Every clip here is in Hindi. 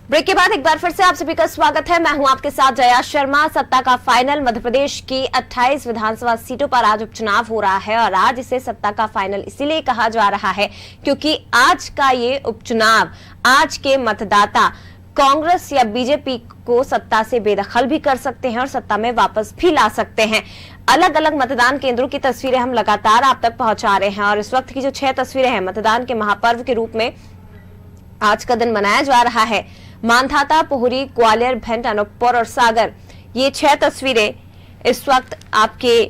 ब्रेक के बाद एक बार फिर से आप सभी का स्वागत है। मैं हूं आपके साथ जया शर्मा। सत्ता का फाइनल मध्य प्रदेश की 28 विधानसभा सीटों पर आज उपचुनाव हो रहा है और आज इसे सत्ता का फाइनल इसीलिए कहा जा रहा है क्योंकि आज का ये उपचुनाव, आज के मतदाता कांग्रेस या बीजेपी को सत्ता से बेदखल भी कर सकते हैं और सत्ता में वापस भी ला सकते हैं। अलग अलग मतदान केंद्रों की तस्वीरें हम लगातार आप तक पहुंचा रहे हैं और इस वक्त की जो 6 तस्वीरें हैं मतदान के महापर्व के रूप में आज का दिन मनाया जा रहा है। मांधाता, पोहरी, ग्वालियर, भिंड, अनूपपुर और सागर, ये 6 तस्वीरें इस वक्त आपके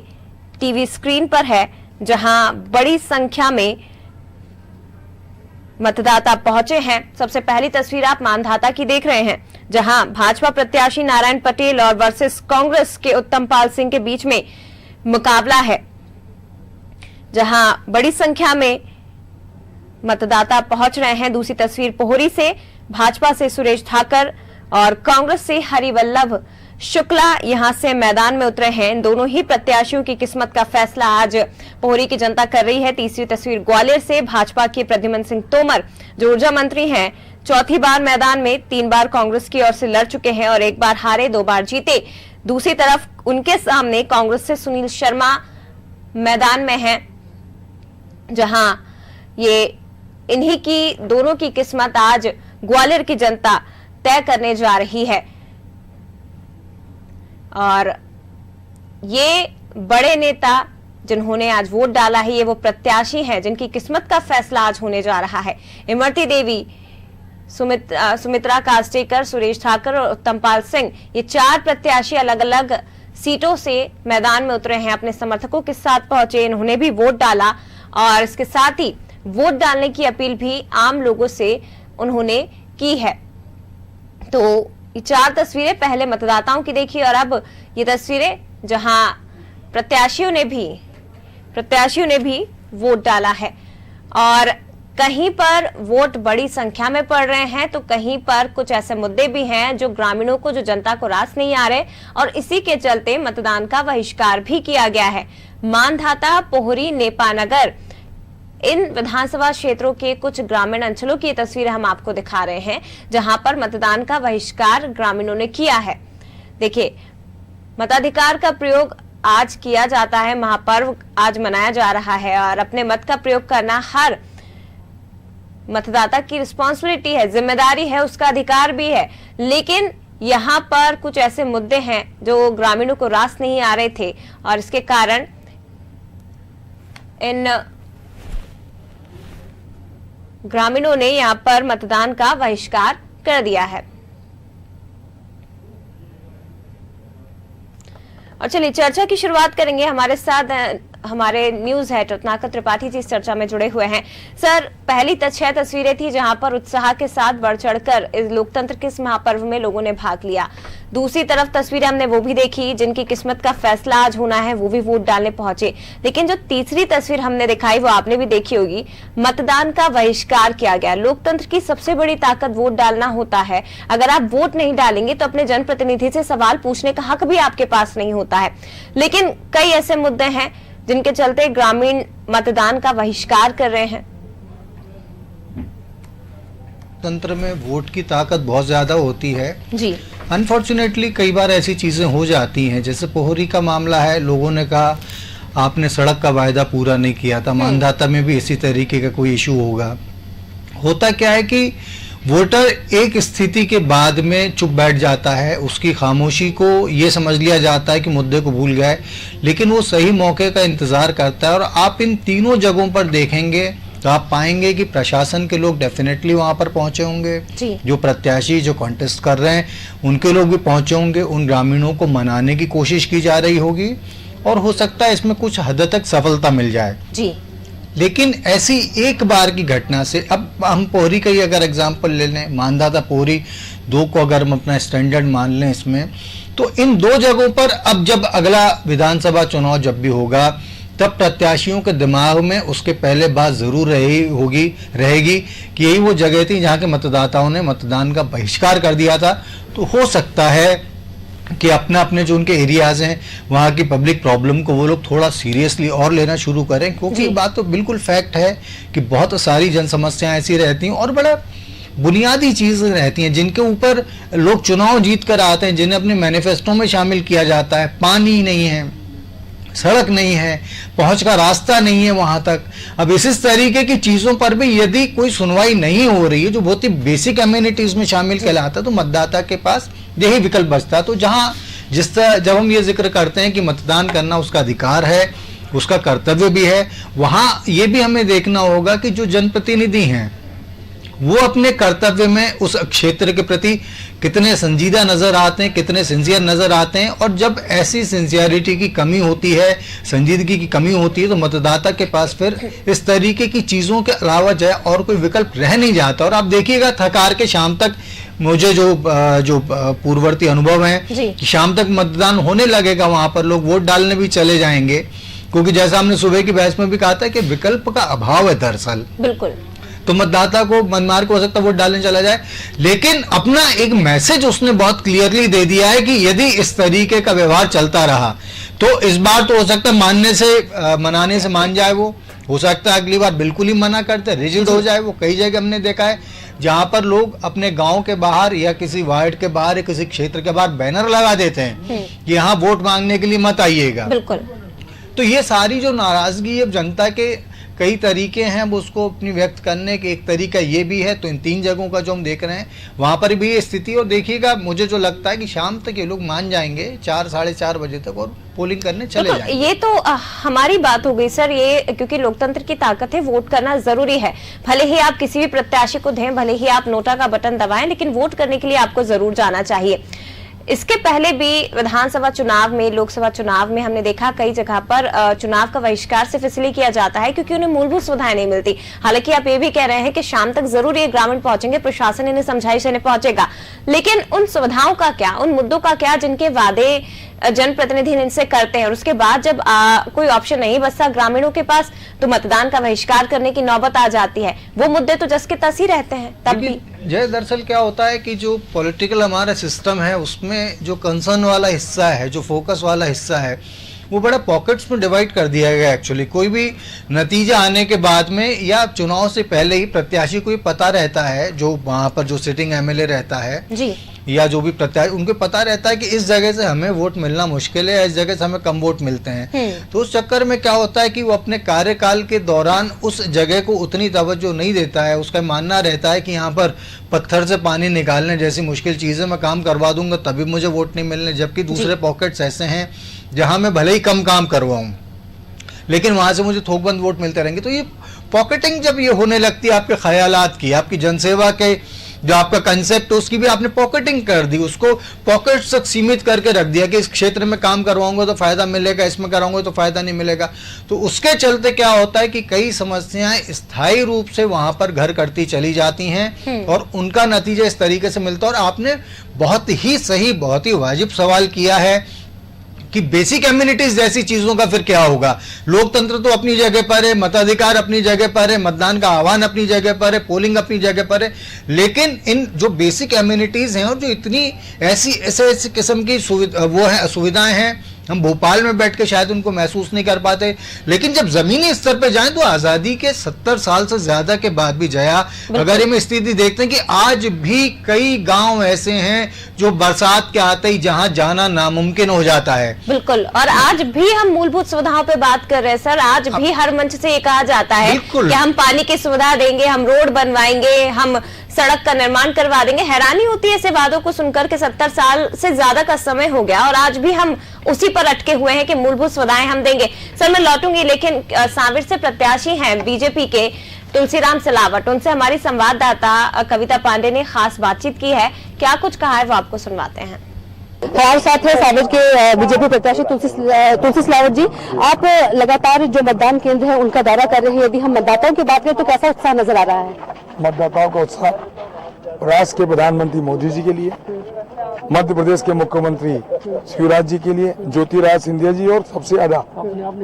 टीवी स्क्रीन पर है, जहां बड़ी संख्या में मतदाता पहुंचे हैं। सबसे पहली तस्वीर आप मांधाता की देख रहे हैं, जहां भाजपा प्रत्याशी नारायण पटेल और वर्सेस कांग्रेस के उत्तम पाल सिंह के बीच में मुकाबला है, जहां बड़ी संख्या में मतदाता पहुंच रहे हैं। दूसरी तस्वीर पोहरी से, भाजपा से सुरेश धाकर और कांग्रेस से हरिवल्लभ शुक्ला यहां से मैदान में उतरे हैं। इन दोनों ही प्रत्याशियों की किस्मत का फैसला आज पोहरी की जनता कर रही है। तीसरी तस्वीर ग्वालियर से, भाजपा के प्रद्युम्न सिंह तोमर जो ऊर्जा मंत्री हैं, चौथी बार मैदान में, 3 बार कांग्रेस की ओर से लड़ चुके हैं और 1 बार हारे, 2 बार जीते। दूसरी तरफ उनके सामने कांग्रेस से सुनील शर्मा मैदान में है, जहां ये इन्हीं की दोनों की किस्मत आज ग्वालियर की जनता तय करने जा रही है। और ये बड़े नेता जिन्होंने आज वोट डाला है, ये वो प्रत्याशी हैं जिनकी किस्मत का फैसला आज होने जा रहा है। इमरती देवी, सुमित्रा कास्टेकर, सुरेश धाकर और उत्तम पाल सिंह, ये 4 प्रत्याशी अलग अलग सीटों से मैदान में उतरे हैं। अपने समर्थकों के साथ पहुंचे, इन्होंने भी वोट डाला और इसके साथ ही वोट डालने की अपील भी आम लोगों से उन्होंने की है। तो ये 4 तस्वीरें पहले मतदाताओं की देखी और अब ये तस्वीरें जहां प्रत्याशियों ने भी वोट डाला है और कहीं पर वोट बड़ी संख्या में पड़ रहे हैं तो कहीं पर कुछ ऐसे मुद्दे भी हैं जो ग्रामीणों को, जो जनता को रास नहीं आ रहे और इसी के चलते मतदान का बहिष्कार भी किया गया है। मांधाता, पोहरी, नेपानगर, इन विधानसभा क्षेत्रों के कुछ ग्रामीण अंचलों की तस्वीरें हम आपको दिखा रहे हैं, जहां पर मतदान का बहिष्कार ग्रामीणों ने किया है। देखिए, मताधिकार का प्रयोग आज किया जाता है, महापर्व आज मनाया जा रहा है और अपने मत का प्रयोग करना हर मतदाता की रिस्पॉन्सिबिलिटी है, जिम्मेदारी है, उसका अधिकार भी है। लेकिन यहाँ पर कुछ ऐसे मुद्दे हैं जो ग्रामीणों को रास नहीं आ रहे थे और इसके कारण इन ग्रामीणों ने यहां पर मतदान का बहिष्कार कर दिया है। और चलिए चर्चा की शुरुआत करेंगे। हमारे साथ हमारे न्यूज हेड रत्नाकर त्रिपाठी जी इस चर्चा में जुड़े हुए हैं। सर, पहली 6 तस्वीरें थी जहां पर उत्साह के साथ बढ़ चढ़कर इस लोकतंत्र के इस महापर्व में लोगों ने भाग लिया। दूसरी तरफ तस्वीरें हमने वो भी देखी जिनकी किस्मत का फैसला आज होना है, वो भी वोट डालने पहुंचे। लेकिन जो तीसरी तस्वीर हमने दिखाई वो आपने भी देखी होगी, मतदान का बहिष्कार किया गया। लोकतंत्र की सबसे बड़ी ताकत वोट डालना होता है। अगर आप वोट नहीं डालेंगे तो अपने जनप्रतिनिधि से सवाल पूछने का हक भी आपके पास नहीं होता है। लेकिन कई ऐसे मुद्दे हैं जिनके चलते ग्रामीण मतदान का बहिष्कार कर रहे हैं। तंत्र में वोट की ताकत बहुत ज्यादा होती है जी। अनफॉर्चुनेटली कई बार ऐसी चीजें हो जाती हैं, जैसे पोहरी का मामला है, लोगों ने कहा आपने सड़क का वायदा पूरा नहीं किया था। मांधाता में भी इसी तरीके का कोई इशू होगा। होता क्या है कि वोटर एक स्थिति के बाद में चुप बैठ जाता है, उसकी खामोशी को ये समझ लिया जाता है कि मुद्दे को भूल गए, लेकिन वो सही मौके का इंतजार करता है। और आप इन तीनों जगहों पर देखेंगे तो आप पाएंगे कि प्रशासन के लोग डेफिनेटली वहां पर पहुंचे होंगे, जो प्रत्याशी जो कॉन्टेस्ट कर रहे हैं उनके लोग भी पहुंचे होंगे, उन ग्रामीणों को मनाने की कोशिश की जा रही होगी और हो सकता है इसमें कुछ हद तक सफलता मिल जाए जी। लेकिन ऐसी एक बार की घटना से, अब हम पोहरी का ही अगर एग्जाम्पल ले लें, मांधाता पोहरी 2 को अगर हम अपना स्टैंडर्ड मान लें इसमें, तो इन 2 जगहों पर अब जब अगला विधानसभा चुनाव जब भी होगा तब प्रत्याशियों के दिमाग में उसके पहले बात जरूर रहेगी कि यही वो जगह थी जहाँ के मतदाताओं ने मतदान का बहिष्कार कर दिया था। तो हो सकता है कि अपने जो उनके एरियाज हैं वहाँ की पब्लिक प्रॉब्लम को वो लोग थोड़ा सीरियसली और लेना शुरू करें, क्योंकि बात तो बिल्कुल फैक्ट है कि बहुत सारी जन समस्याएं ऐसी रहती हैं और बड़ा बुनियादी चीजें रहती हैं जिनके ऊपर लोग चुनाव जीत कर आते हैं, जिन्हें अपने मैनिफेस्टो में शामिल किया जाता है। पानी नहीं है, सड़क नहीं है, पहुंच का रास्ता नहीं है वहां तक। अब इस तरीके की चीजों पर भी यदि कोई सुनवाई नहीं हो रही है, जो बहुत ही बेसिक एम्यूनिटीज में शामिल कहलाता है, तो मतदाता के पास यही विकल्प बचता है। तो जहां जिस तरह जब हम ये जिक्र करते हैं कि मतदान करना उसका अधिकार है, उसका कर्तव्य भी है, वहां ये भी हमें देखना होगा कि जो जनप्रतिनिधि हैं वो अपने कर्तव्य में उस क्षेत्र के प्रति कितने संजीदा नजर आते हैं, कितने सिंसियर नजर आते हैं। और जब ऐसी सिंसियरिटी की कमी होती है, संजीदगी की कमी होती है, तो मतदाता के पास फिर इस तरीके की चीजों के अलावा जो है और कोई विकल्प रह नहीं जाता। और आप देखिएगा थकार के शाम तक, मुझे जो पूर्ववर्ती अनुभव है कि शाम तक मतदान होने लगेगा, वहां पर लोग वोट डालने भी चले जाएंगे, क्योंकि जैसा हमने सुबह की बहस में भी कहा था कि विकल्प का अभाव है दरअसल। बिल्कुल। तो मतदाता को मनमार को हो सकता है वोट डालने चला जाए, लेकिन अपना एक मैसेज उसने बहुत क्लियरली दे दिया है कि यदि इस तरीके का व्यवहार चलता रहा तो इस बार तो हो सकता है मनाने से मान जाए, वो हो सकता है अगली बार बिल्कुल ही मना करते, रिजिड हो जाए। वो कई जगह हमने देखा है जहां पर लोग अपने गांव के बाहर या किसी वार्ड के बाहर या किसी क्षेत्र के बाहर बैनर लगा देते हैं कि यहाँ वोट मांगने के लिए मत आइएगा। बिल्कुल। तो ये सारी जो नाराजगी है जनता के कई तरीके हैं वो उसको अपनी व्यक्त करने के, एक तरीका ये भी है। तो इन 3 जगहों का जो हम देख रहे हैं वहां पर भी ये स्थिति, और देखिएगा मुझे जो लगता है कि शाम तक ये लोग मान जाएंगे 4 साढ़े 4 बजे तक और पोलिंग करने चले जाएंगे। ये तो हमारी बात हो गई सर, ये क्योंकि लोकतंत्र की ताकत है, वोट करना जरूरी है। भले ही आप किसी भी प्रत्याशी को दें, भले ही आप नोटा का बटन दबाएं, लेकिन वोट करने के लिए आपको जरूर जाना चाहिए। इसके पहले भी विधानसभा चुनाव में, लोकसभा चुनाव में हमने देखा कई जगह पर चुनाव का बहिष्कार सिर्फ इसलिए किया जाता है क्योंकि उन्हें मूलभूत सुविधाएं नहीं मिलती। हालांकि आप ये भी कह रहे हैं कि शाम तक जरूर ये ग्रामीण पहुंचेंगे, प्रशासन इन्हें समझाइश देने पहुंचेगा, लेकिन उन सुविधाओं का क्या, उन मुद्दों का क्या जिनके वादे जनप्रतिनिधि इनसे करते हैं, और उसके बाद जब कोई ऑप्शन नहीं बचता ग्रामीणों के पास तो मतदान का बहिष्कार करने की नौबत आ जाती है। वो मुद्दे तो जस के तस ही रहते हैं। तब भी जय दरअसल क्या होता है कि जो पॉलिटिकल हमारा सिस्टम है उसमें जो कंसर्न वाला हिस्सा है, जो फोकस वाला हिस्सा है, वो बड़ा पॉकेट्स में डिवाइड कर दिया गया। एक्चुअली कोई भी नतीजा आने के बाद में या चुनाव से पहले ही प्रत्याशी को ये पता रहता है, जो वहां पर जो सिटिंग एमएलए रहता है जी, या जो भी प्रत्याशी, उनको पता रहता है कि इस जगह से हमें वोट मिलना मुश्किल है, इस जगह से हमें कम वोट मिलते हैं। तो उस चक्कर में क्या होता है कि वो अपने कार्यकाल के दौरान उस जगह को उतनी तवज्जो नहीं देता है। उसका मानना रहता है कि यहाँ पर पत्थर से पानी निकालने जैसी मुश्किल चीजें मैं काम करवा दूंगा तभी मुझे वोट नहीं मिलने, जबकि दूसरे पॉकेट्स ऐसे हैं जहां मैं भले ही कम काम करवाऊं लेकिन वहां से मुझे थोकबंद वोट मिलते रहेंगे। तो ये पॉकेटिंग जब ये होने लगती है आपके ख्यालात की, आपकी जनसेवा के जो आपका कंसेप्ट है उसकी भी आपने पॉकेटिंग कर दी, उसको पॉकेट्स तक सीमित करके रख दिया कि इस क्षेत्र में काम करवाऊंगा तो फायदा मिलेगा, इसमें कराऊंगा तो फायदा नहीं मिलेगा। तो उसके चलते क्या होता है कि कई समस्याएं स्थायी रूप से वहां पर घर करती चली जाती हैं और उनका नतीजा इस तरीके से मिलता है। और आपने बहुत ही सही, बहुत ही वाजिब सवाल किया है कि बेसिक एम्यूनिटीज जैसी चीजों का फिर क्या होगा। लोकतंत्र तो अपनी जगह पर है, मताधिकार अपनी जगह पर है, मतदान का आह्वान अपनी जगह पर है, पोलिंग अपनी जगह पर है, लेकिन इन जो बेसिक एम्यूनिटीज हैं और जो इतनी ऐसे किस्म की सुविधाएं हैं, हम भोपाल में बैठ के शायद उनको महसूस नहीं कर पाते, लेकिन जब जमीनी स्तर पे जाएं तो आजादी के 70 साल से ज्यादा के बाद भी जया अगर हम स्थिति देखते हैं कि आज भी कई गांव ऐसे हैं जो बरसात के आते ही जहां जाना नामुमकिन हो जाता है। बिल्कुल। और आज भी हम मूलभूत सुविधाओं पे बात कर रहे हैं सर, आज भी हर मंच से ये कहा जाता है कि हम पानी की सुविधा देंगे, हम रोड बनवाएंगे, हम सड़क का निर्माण करवा देंगे। हैरानी होती है ऐसे वादों को सुनकर के 70 साल से ज्यादा का समय हो गया और आज भी हम उसी पर अटके हुए हैं कि मूलभूत सुविधाएं हम देंगे। सर मैं लौटूंगी, लेकिन सांवेर से प्रत्याशी हैं बीजेपी के तुलसीराम सिलावट, उनसे हमारी संवाददाता कविता पांडे ने खास बातचीत की है। क्या कुछ कहा है वो आपको सुनवाते हैं। हमारे साथ है सांवेर के बीजेपी प्रत्याशी तुलसी सिलावट जी। आप लगातार जो मतदान केंद्र है उनका दौरा कर रहे हैं, यदि हम मतदाताओं की बात करें तो कैसा उत्साह नजर आ रहा है? मतदाताओं का उत्साह राष्ट्र के प्रधानमंत्री मोदी जी के लिए, मध्य प्रदेश के मुख्यमंत्री शिवराज जी के लिए, ज्योतिरादित्य सिंधिया जी और सबसे ज्यादा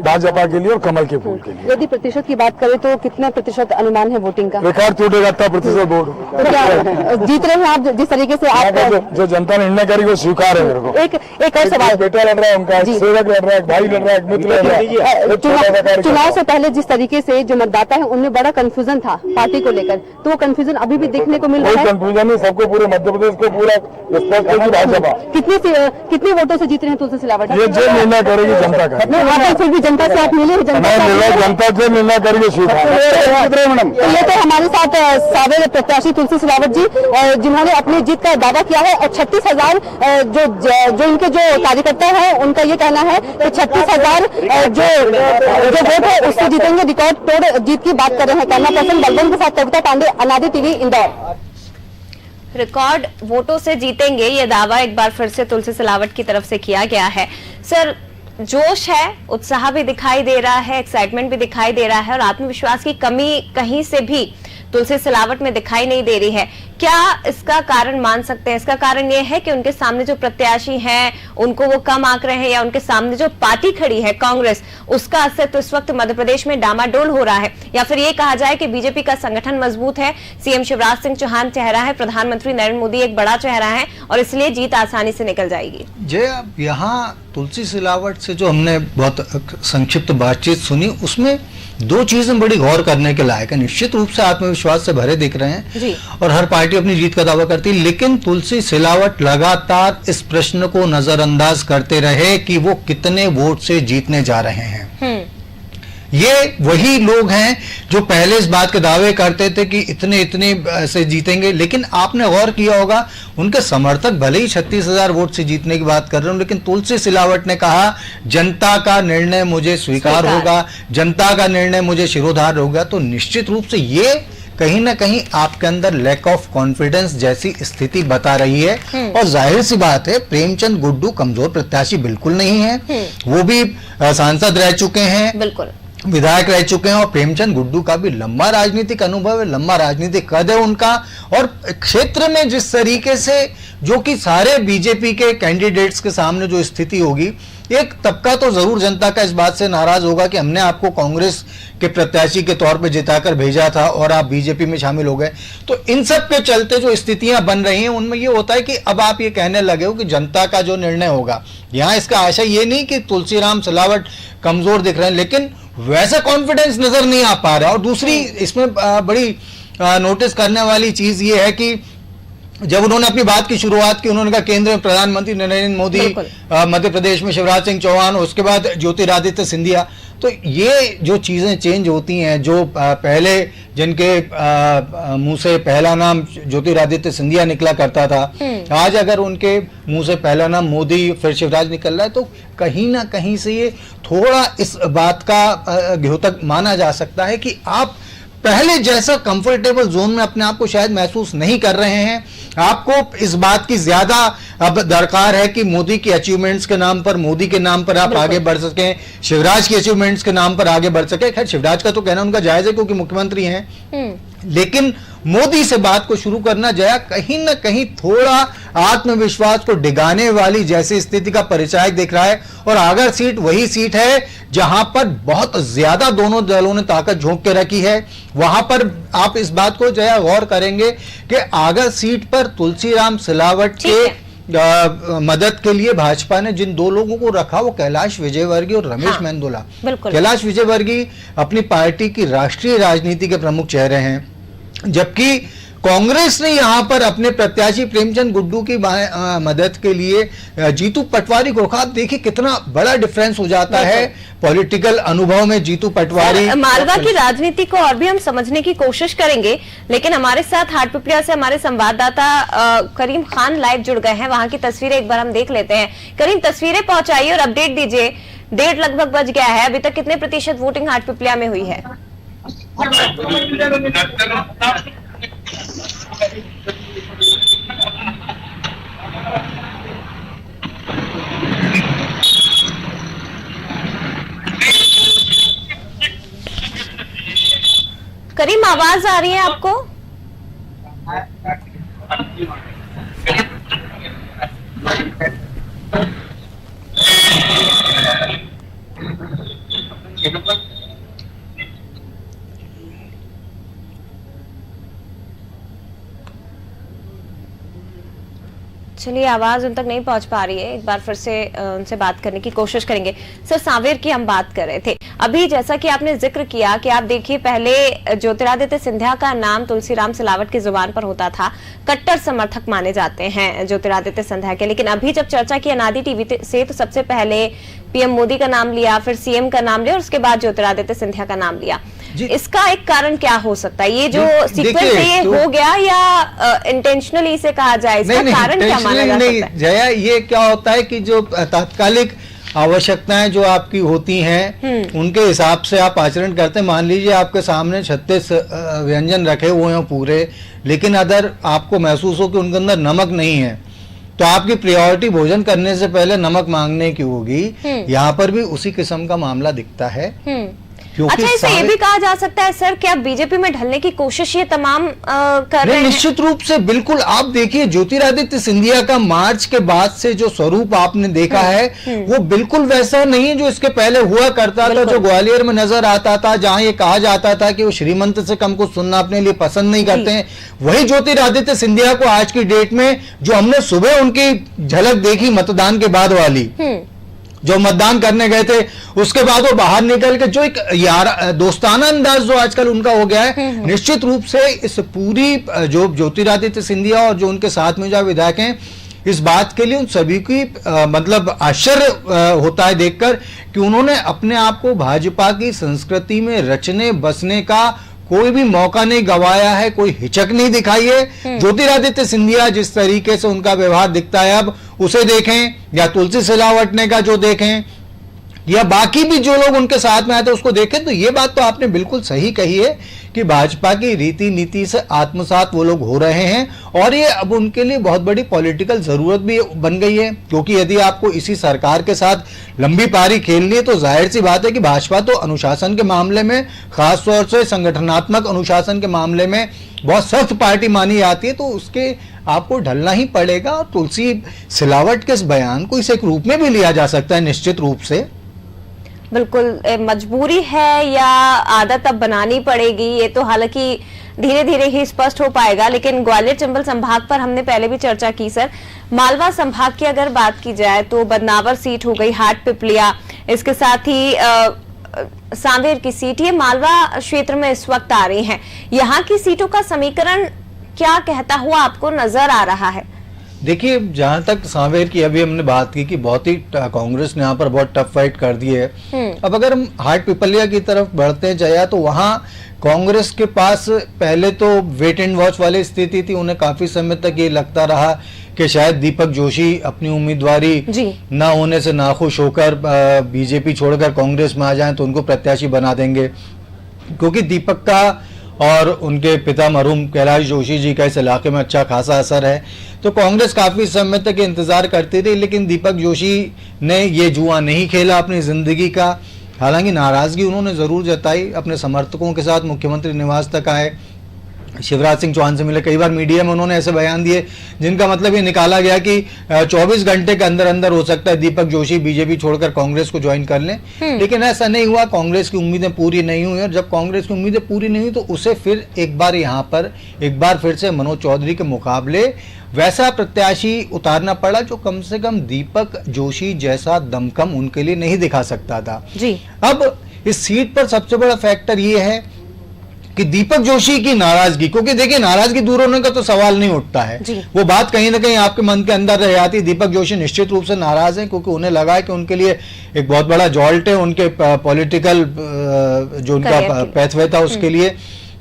भाजपा के लिए और कमल के फूल के लिए। यदि प्रतिशत की बात करें तो कितना प्रतिशत अनुमान है वोटिंग का? रिकॉर्ड टूटेगा 80% वोट। तो क्या जीत रहे हैं आप जिस तरीके से आप? जो जनता ने निर्णय करी वो स्वीकार है मेरे को। एक और सवाल, बेटा लड़ रहा है उनका, एक सेवक लड़ रहा है, एक भाई लड़ रहा है, एक मित्र लड़ रहा है। चुनाव से पहले जिस तरीके से जो मतदाता है उनमें बड़ा कंफ्यूजन था पार्टी को लेकर, तो वो कंफ्यूजन अभी भी देखने को मिल रहा है? कंफ्यूजन नहीं, सबको पूरे मध्य प्रदेश को पूरा स्पष्ट है कि भाजपा। कितने वोटों से जीत रहे हैं तुलसी सिलावट? ये जो निर्णय करेगी जनता का। फिर भी जनता से आप मिले? जनता से निर्णय करेंगे स्वीकार। तो ये तो हमारे साथ साबिर प्रत्याशी तुलसी सिलावट जी, और जिन्होंने अपनी जीत का दावा किया है, और 36,000 जो इनके जो कार्यकर्ता हैं उनका ये कहना है कि 36,000 जो वोट है उससे जीतेंगे, रिकॉर्ड तोड़ जीत की बात कर रहे हैं। कैमरा पर्सन बलवंत के साथ कविता पांडे, अनादि टीवी, इंदौर। रिकॉर्ड वोटों से जीतेंगे, ये दावा एक बार फिर से तुलसी सिलावट की तरफ से किया गया है। सर, जोश है, उत्साह भी दिखाई दे रहा है, एक्साइटमेंट भी दिखाई दे रहा है, और आत्मविश्वास की कमी कहीं से भी तुलसी सिलावट में दिखाई नहीं दे रही है। क्या इसका कारण मान सकते हैं? इसका कारण यह है कि उनके सामने जो प्रत्याशी हैं उनको वो कम आंक रहे हैं, या उनके सामने जो पार्टी खड़ी है कांग्रेस, उसका अस्तित्व इस वक्त मध्य प्रदेश में डामाडोल हो रहा है, या फिर ये कहा जाए कि बीजेपी का संगठन मजबूत है, सीएम शिवराज सिंह चौहान चेहरा है, प्रधानमंत्री नरेंद्र मोदी एक बड़ा चेहरा है, और इसलिए जीत आसानी से निकल जाएगी? जय, अब यहाँ तुलसी सिलावट से जो हमने बहुत संक्षिप्त बातचीत सुनी, उसमें दो चीजें बड़ी गौर करने के लायक है। निश्चित रूप से आत्मविश्वास से भरे दिख रहे हैं जी। और हर पार्टी अपनी जीत का दावा करती है, लेकिन तुलसी सिलावट लगातार इस प्रश्न को नजरअंदाज करते रहे कि वो कितने वोट से जीतने जा रहे हैं। ये वही लोग हैं जो पहले इस बात के दावे करते थे कि इतने इतने से जीतेंगे, लेकिन आपने गौर किया होगा उनके समर्थक भले ही 36,000 वोट से जीतने की बात कर रहे हैं, लेकिन तुलसी सिलावट ने कहा जनता का निर्णय मुझे स्वीकार होगा, जनता का निर्णय मुझे शिरोधार्य होगा। तो निश्चित रूप से ये कहीं ना कहीं आपके अंदर लैक ऑफ कॉन्फिडेंस जैसी स्थिति बता रही है। और जाहिर सी बात है, प्रेमचंद गुड्डू कमजोर प्रत्याशी बिल्कुल नहीं है, वो भी सांसद रह चुके हैं, बिल्कुल विधायक रह चुके हैं, और प्रेमचंद गुड्डू का भी लंबा राजनीतिक अनुभव है, लंबा राजनीतिक कद है उनका। और क्षेत्र में जिस तरीके से जो कि सारे बीजेपी के कैंडिडेट्स के सामने जो स्थिति होगी, एक तबका तो जरूर जनता का इस बात से नाराज होगा कि हमने आपको कांग्रेस के प्रत्याशी के तौर पे जिताकर भेजा था और आप बीजेपी में शामिल हो गए। तो इन सब के चलते जो स्थितियां बन रही हैं उनमें ये होता है कि अब आप ये कहने लगे हो कि जनता का जो निर्णय होगा, यहाँ इसका आशय ये नहीं कि तुलसीराम सिलावट कमजोर दिख रहे हैं, लेकिन वैसा कॉन्फिडेंस नजर नहीं आ पा रहा। और दूसरी इसमें बड़ी नोटिस करने वाली चीज ये है कि जब उन्होंने अपनी बात की शुरुआत की, उन्होंने कहा केंद्र में प्रधानमंत्री नरेंद्र मोदी, मध्य प्रदेश में शिवराज सिंह चौहान, उसके बाद ज्योतिरादित्य सिंधिया। तो ये जो चीजें चेंज होती हैं, जो पहले जिनके मुंह से पहला नाम ज्योतिरादित्य सिंधिया निकला करता था, आज अगर उनके मुंह से पहला नाम मोदी फिर शिवराज निकल रहा है, तो कहीं ना कहीं से ये थोड़ा इस बात का द्योतक माना जा सकता है कि आप पहले जैसा कंफर्टेबल जोन में अपने आप को शायद महसूस नहीं कर रहे हैं। आपको इस बात की ज्यादा अब दरकार है कि मोदी की अचीवमेंट्स के नाम पर, मोदी के नाम पर आप आगे बढ़ सकें, शिवराज की अचीवमेंट्स के नाम पर आगे बढ़ सके। खैर, शिवराज का तो कहना उनका जायज है क्योंकि मुख्यमंत्री हैं, लेकिन मोदी से बात को शुरू करना जया कहीं ना कहीं थोड़ा आत्मविश्वास को डिगाने वाली जैसी स्थिति का परिचायक दिख रहा है। और आगर सीट वही सीट है जहां पर बहुत ज्यादा दोनों दलों ने ताकत झोंक के रखी है। वहां पर आप इस बात को जया गौर करेंगे कि आगर सीट पर तुलसीराम सिलावट के मदद के लिए भाजपा ने जिन दो लोगों को रखा, वो कैलाश विजयवर्गीय और रमेश मेंदोला। कैलाश विजयवर्गीय अपनी पार्टी की राष्ट्रीय राजनीति के प्रमुख चेहरे हैं, जबकि कांग्रेस ने यहां पर अपने प्रत्याशी प्रेमचंद गुड्डू की मदद के लिए जीतू पटवारी को रखा। देखिए कितना बड़ा डिफरेंस हो जाता है पॉलिटिकल अनुभव में। जीतू पटवारी, मालवा की राजनीति को और भी हम समझने की कोशिश करेंगे, लेकिन हमारे साथ हाटपिपलिया से हमारे संवाददाता करीम खान लाइव जुड़ गए हैं। वहां की तस्वीरें एक बार हम देख लेते हैं। करीम, तस्वीरें पहुंचाइए और अपडेट दीजिए। 1:30 लगभग बज गया है, अभी तक कितने प्रतिशत वोटिंग हाटपिपलिया में हुई है? करीम, आवाज आ रही है आपको? चलिए, आवाज उन तक नहीं पहुंच पा रही है, एक बार फिर से उनसे बात करने की कोशिश करेंगे। सर, सांवेर की हम बात कर रहे थे अभी, जैसा कि आपने जिक्र किया कि आप देखिए पहले ज्योतिरादित्य सिंधिया का नाम तुलसीराम सिलावट की जुबान पर होता था, कट्टर समर्थक माने जाते हैं ज्योतिरादित्य सिंधिया के, लेकिन अभी जब चर्चा की अनादि टीवी से तो सबसे पहले पीएम मोदी का नाम लिया, फिर सीएम का नाम लिया और उसके बाद ज्योतिरादित्य सिंधिया का नाम लिया। इसका एक कारण क्या हो सकता है? ये जो सीक्वेंस ये हो गया या इंटेंशनली से कहा जाए, इसका कारण क्या माना जा सकता है? जया, ये क्या होता है कि जो तात्कालिक आवश्यकताएं जो आपकी होती हैं उनके हिसाब से आप आचरण करते हैं। मान लीजिए आपके सामने 36 व्यंजन रखे हुए हैं पूरे, लेकिन अगर आपको महसूस हो कि उनके अंदर नमक नहीं है तो आपकी प्रायोरिटी भोजन करने से पहले नमक मांगने की होगी। यहाँ पर भी उसी किस्म का मामला दिखता है। अच्छा, इसे ये भी कहा जा सकता है सर, क्या बीजेपी में ढलने की कोशिश ये तमाम कर रहे हैं? निश्चित रूप से, बिल्कुल। आप देखिए ज्योतिरादित्य सिंधिया का मार्च के बाद से जो स्वरूप आपने देखा है वो बिल्कुल वैसा नहीं है जो इसके पहले हुआ करता था, जो ग्वालियर में नजर आता था, जहां ये कहा जाता था कि वो श्रीमंत से कम कुछ सुनना अपने लिए पसंद नहीं करते हैं। वही ज्योतिरादित्य सिंधिया को आज की डेट में जो हमने सुबह उनकी झलक देखी मतदान के बाद वाली, जो मतदान करने गए थे उसके बाद वो बाहर निकल के जो एक दोस्ताना अंदाज जो आजकल उनका हो गया है, निश्चित रूप से इस पूरी जो ज्योतिरादित्य सिंधिया और जो उनके साथ में जो विधायक हैं, इस बात के लिए उन सभी की मतलब आश्चर्य होता है देखकर कि उन्होंने अपने आप को भाजपा की संस्कृति में रचने बसने का कोई भी मौका नहीं गवाया है, कोई हिचक नहीं दिखाई है। ज्योतिरादित्य सिंधिया जिस तरीके से उनका व्यवहार दिखता है अब उसे देखें, या तुलसी सिलावट ने का जो देखें, या बाकी भी जो लोग उनके साथ में आए थे उसको देखें, तो ये बात तो आपने बिल्कुल सही कही है कि भाजपा की रीति नीति से आत्मसात वो लोग हो रहे हैं और ये अब उनके लिए बहुत बड़ी पॉलिटिकल जरूरत भी बन गई है। क्योंकि यदि आपको इसी सरकार के साथ लंबी पारी खेलनी है तो जाहिर सी बात है कि भाजपा तो अनुशासन के मामले में, खासतौर से संगठनात्मक अनुशासन के मामले में बहुत सख्त पार्टी मानी जाती है, तो उसके आपको ढलना ही पड़ेगा। और तुलसी सिलावट के इस बयान को इस एक रूप में भी लिया जा सकता है निश्चित रूप से। बिल्कुल मजबूरी है या आदत अब बनानी पड़ेगी, ये तो हालांकि धीरे धीरे ही स्पष्ट हो पाएगा। लेकिन ग्वालियर चंबल संभाग पर हमने पहले भी चर्चा की सर। मालवा संभाग की अगर बात की जाए तो बदनावर सीट हो गई, हाट पिपलिया, इसके साथ ही सांवेर की सीट, ये मालवा क्षेत्र में इस वक्त आ रही हैं। यहाँ की सीटों का समीकरण क्या कहता हुआ आपको नजर आ रहा है? देखिए, जहां तक सांवेर की अभी हमने बात की कि बहुत ही कांग्रेस ने यहाँ पर बहुत टफ फाइट कर दी है। अब अगर हम हाट पिपलिया की तरफ बढ़ते जाए तो वहां कांग्रेस के पास पहले तो वेट एंड वॉच वाली स्थिति थी। उन्हें काफी समय तक ये लगता रहा कि शायद दीपक जोशी अपनी उम्मीदवारी न होने से नाखुश होकर बीजेपी छोड़कर कांग्रेस में आ जाएं तो उनको प्रत्याशी बना देंगे, क्योंकि दीपक का और उनके पिता मरहूम कैलाश जोशी जी का इस इलाके में अच्छा खासा असर है। तो कांग्रेस काफी समय तक इंतजार करती रही, लेकिन दीपक जोशी ने ये जुआ नहीं खेला अपनी जिंदगी का। हालांकि नाराजगी उन्होंने जरूर जताई, अपने समर्थकों के साथ मुख्यमंत्री निवास तक आए, शिवराज सिंह चौहान से मिले, कई बार मीडिया में उन्होंने ऐसे बयान दिए जिनका मतलब ये निकाला गया कि 24 घंटे के अंदर अंदर हो सकता है दीपक जोशी बीजेपी छोड़कर कांग्रेस को ज्वाइन कर लें। लेकिन ऐसा नहीं हुआ, कांग्रेस की उम्मीदें पूरी नहीं हुई, और जब कांग्रेस की उम्मीदें पूरी नहीं हुई तो उसे फिर एक बार फिर से मनोज चौधरी के मुकाबले वैसा प्रत्याशी उतारना पड़ा जो कम से कम दीपक जोशी जैसा दमखम उनके लिए नहीं दिखा सकता था जी। अब इस सीट पर सबसे बड़ा फैक्टर ये है कि दीपक जोशी की नाराजगी, क्योंकि देखिए नाराजगी दूर होने का तो सवाल नहीं उठता है, वो बात कहीं ना कहीं आपके मन के अंदर रह जाती है। दीपक जोशी निश्चित रूप से नाराज हैं क्योंकि उन्हें लगा है कि उनके लिए एक बहुत बड़ा जॉल्ट है उनके पॉलिटिकल जो उनका पैथवे था उसके लिए।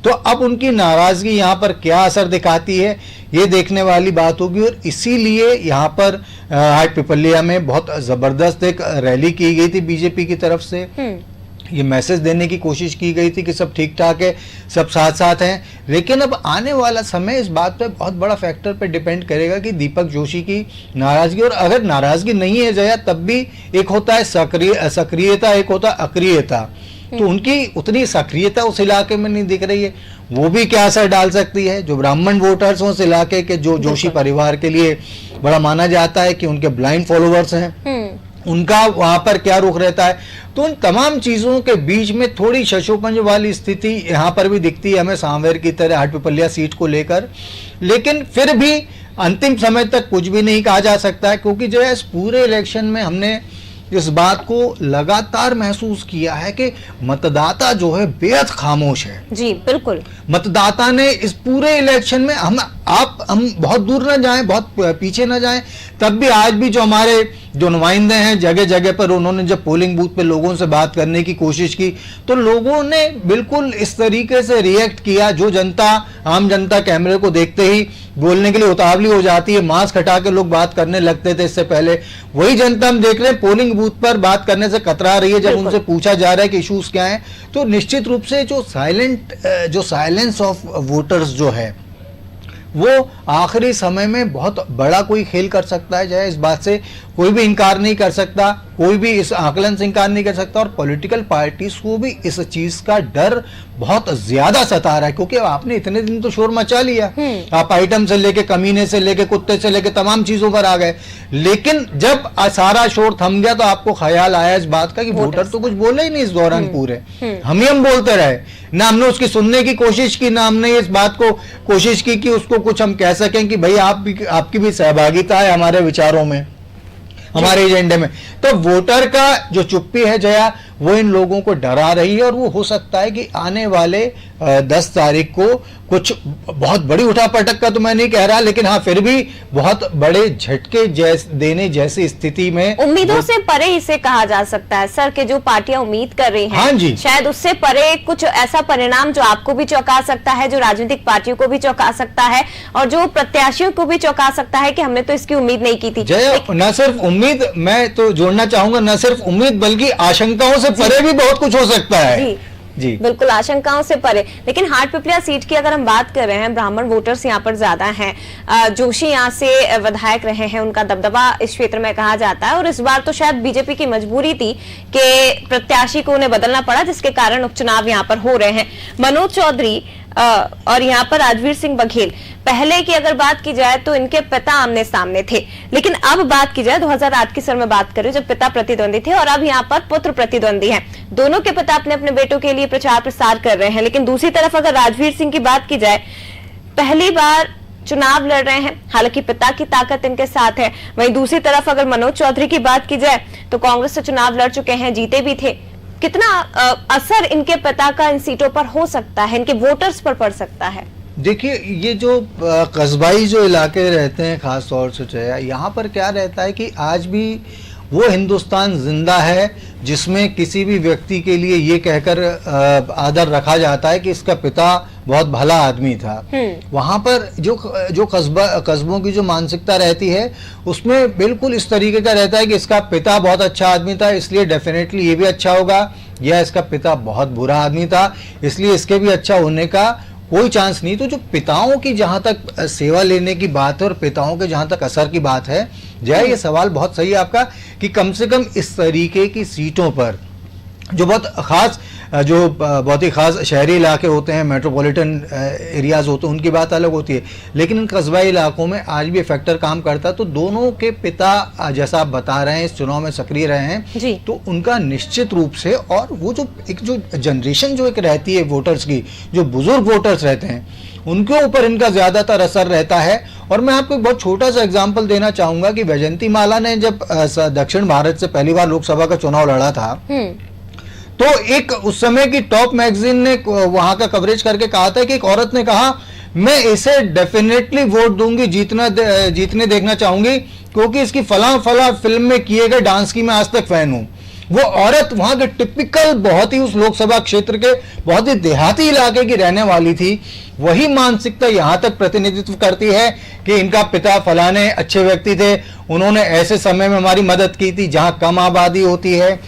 तो अब उनकी नाराजगी यहाँ पर क्या असर दिखाती है ये देखने वाली बात होगी। और इसीलिए यहाँ पर हाट पिपलिया में बहुत जबरदस्त एक रैली की गई थी बीजेपी की तरफ से। ये मैसेज देने की कोशिश की गई थी कि सब ठीक ठाक है, सब साथ साथ हैं। लेकिन अब आने वाला समय इस बात पे बहुत बड़ा फैक्टर पे डिपेंड करेगा कि दीपक जोशी की नाराजगी, और अगर नाराजगी नहीं है जया तब भी एक होता है सक्रियता, एक होता है अक्रियता। तो उनकी उतनी सक्रियता उस इलाके में नहीं दिख रही है। वो भी क्या असर डाल सकती है? जो ब्राह्मण वोटर्स हैं उस इलाके के, जो जोशी परिवार के लिए बड़ा माना जाता है कि उनके ब्लाइंड फॉलोअर्स हैं, उनका वहां पर क्या रुख रहता है। तो उन तमाम चीजों के बीच में थोड़ी शशोपंज वाली स्थिति यहाँ पर भी दिखती है हमें, सांवेर की तरह हाटपिपलिया सीट को लेकर। लेकिन फिर भी अंतिम समय तक कुछ भी नहीं कहा जा सकता है, क्योंकि जो है इस पूरे इलेक्शन में हमने इस बात को लगातार महसूस किया है कि मतदाता जो है बेहद खामोश है। जी बिल्कुल। मतदाता ने इस पूरे इलेक्शन में हम बहुत दूर ना जाएं, बहुत पीछे ना जाएं, तब भी आज भी जो हमारे जो नुमाइंदे हैं जगह जगह पर, उन्होंने जब पोलिंग बूथ पे लोगों से बात करने की कोशिश की तो लोगों ने बिल्कुल इस तरीके से रिएक्ट किया, जो जनता, आम जनता कैमरे को देखते ही बोलने के लिए उतावली हो जाती है, मास्क हटा के लोग बात करने लगते थे इससे पहले, वही जनता हम देख रहे हैं पोलिंग बूथ पर बात करने से कतरा रही है जब उनसे पूछा जा रहा है कि इश्यूज क्या हैं। तो निश्चित रूप से जो साइलेंस ऑफ वोटर्स जो है वो आखिरी समय में बहुत बड़ा कोई खेल कर सकता है। जो इस बात से कोई भी इनकार नहीं कर सकता, कोई भी इस आकलन से इनकार नहीं कर सकता, और पॉलिटिकल पार्टीज को भी इस चीज का डर बहुत ज्यादा सता रहा है, क्योंकि आपने इतने दिन तो शोर मचा लिया, आप आइटम से लेके, कमीने से लेके, कुत्ते से लेके तमाम चीजों पर आ गए, लेकिन जब सारा शोर थम गया तो आपको ख्याल आया इस बात का कि वोटर तो कुछ बोले ही नहीं इस दौरान पूरे, हम बोलते रहे, ना हमने उसकी सुनने की कोशिश की, ना हमने इस बात को कोशिश की कि उसको कुछ हम कह सकें कि भाई आपकी भी सहभागिता है हमारे विचारों में, हमारे एजेंडे में। तो वोटर का जो चुप्पी है जया, वो इन लोगों को डरा रही है, और वो हो सकता है कि आने वाले 10 तारीख को कुछ बहुत बड़ी उठापटक का तो मैं नहीं कह रहा, लेकिन हाँ फिर भी बहुत बड़े झटके देने जैसी स्थिति में, उम्मीदों से परे इसे कहा जा सकता है सर, कि जो पार्टियां उम्मीद कर रही हैं, हाँ जी, शायद उससे परे कुछ ऐसा परिणाम जो आपको भी चौंका सकता है, जो राजनीतिक पार्टियों को भी चौंका सकता है, और जो प्रत्याशियों को भी चौंका सकता है कि हमने तो इसकी उम्मीद नहीं की थी। जय, न सिर्फ उम्मीद, मैं तो जोड़ना चाहूंगा, न सिर्फ उम्मीद बल्कि आशंकाओं से परे भी बहुत कुछ हो सकता है। जी बिल्कुल, आशंकाओं से परे। लेकिन हाटपिपलिया सीट की अगर हम बात कर रहे हैं, ब्राह्मण वोटर्स यहाँ पर ज्यादा हैं, जोशी यहाँ से विधायक रहे हैं, उनका दबदबा इस क्षेत्र में कहा जाता है, और इस बार तो शायद बीजेपी की मजबूरी थी कि प्रत्याशी को उन्हें बदलना पड़ा, जिसके कारण उपचुनाव यहाँ पर हो रहे हैं। मनोज चौधरी और यहाँ पर राजवीर सिंह बघेल, पहले की अगर बात की जाए तो इनके पिता आमने सामने थे, लेकिन अब बात की जाए 2008 की सर में बात करें जब पिता प्रतिद्वंदी थे, और अब यहाँ पर पुत्र प्रतिद्वंदी हैं। दोनों के पिता अपने अपने बेटों के लिए प्रचार प्रसार कर रहे हैं। लेकिन दूसरी तरफ अगर राजवीर सिंह की बात की जाए, पहली बार चुनाव लड़ रहे हैं, हालांकि पिता की ताकत इनके साथ है। वहीं दूसरी तरफ अगर मनोज चौधरी की बात की जाए तो कांग्रेस से चुनाव लड़ चुके हैं, जीते भी थे। कितना असर इनके पिता का इन सीटों पर हो सकता है, इनके वोटर्स पर पड़ सकता है? देखिए, ये जो कस्बाई जो इलाके रहते हैं खास तौर से जया, यहाँ पर क्या रहता है कि आज भी वो हिंदुस्तान जिंदा है जिसमें किसी भी व्यक्ति के लिए ये कहकर आदर रखा जाता है कि इसका पिता बहुत भला आदमी था। वहां पर जो कस्बों की जो मानसिकता रहती है उसमें बिल्कुल इस तरीके का रहता है कि इसका पिता बहुत अच्छा आदमी था इसलिए डेफिनेटली ये भी अच्छा होगा, या इसका पिता बहुत बुरा आदमी था इसलिए इसके भी अच्छा होने का कोई चांस नहीं। तो जो पिताओं की जहां तक सेवा लेने की बात है और पिताओं के जहां तक असर की बात है, जय, ये सवाल बहुत सही है आपका कि कम से कम इस तरीके की सीटों पर जो बहुत ही खास शहरी इलाके होते हैं, मेट्रोपॉलिटन एरियाज होते हैं, उनकी बात अलग होती है, लेकिन इन कस्बाई इलाकों में आज भी फैक्टर काम करता है। तो दोनों के पिता जैसा आप बता रहे हैं इस चुनाव में सक्रिय रहे हैं, तो उनका निश्चित रूप से, और वो जो जनरेशन जो एक रहती है वोटर्स की, जो बुजुर्ग वोटर्स रहते हैं, उनके ऊपर इनका ज्यादातर असर रहता है। और मैं आपको एक बहुत छोटा सा एग्जांपल देना चाहूंगा कि वैजयंती माला ने जब दक्षिण भारत से पहली बार लोकसभा का चुनाव लड़ा था, तो एक उस समय की टॉप मैगजीन ने वहां का कवरेज करके कहा था कि एक औरत ने कहा, मैं इसे डेफिनेटली वोट दूंगी, जीतने देखना चाहूंगी, क्योंकि इसकी फला फिल्म में किए गए डांस की मैं आज तक फैन हूं। वो औरत वहां के टिपिकल, बहुत ही उस लोकसभा क्षेत्र के बहुत ही देहाती इलाके की रहने वाली थी। वही मानसिकता यहां तक प्रतिनिधित्व करती है कि इनका पिता फलाने अच्छे व्यक्ति थे, उन्होंने ऐसे समय में हमारी मदद की थी जहां कम आबादी होती है,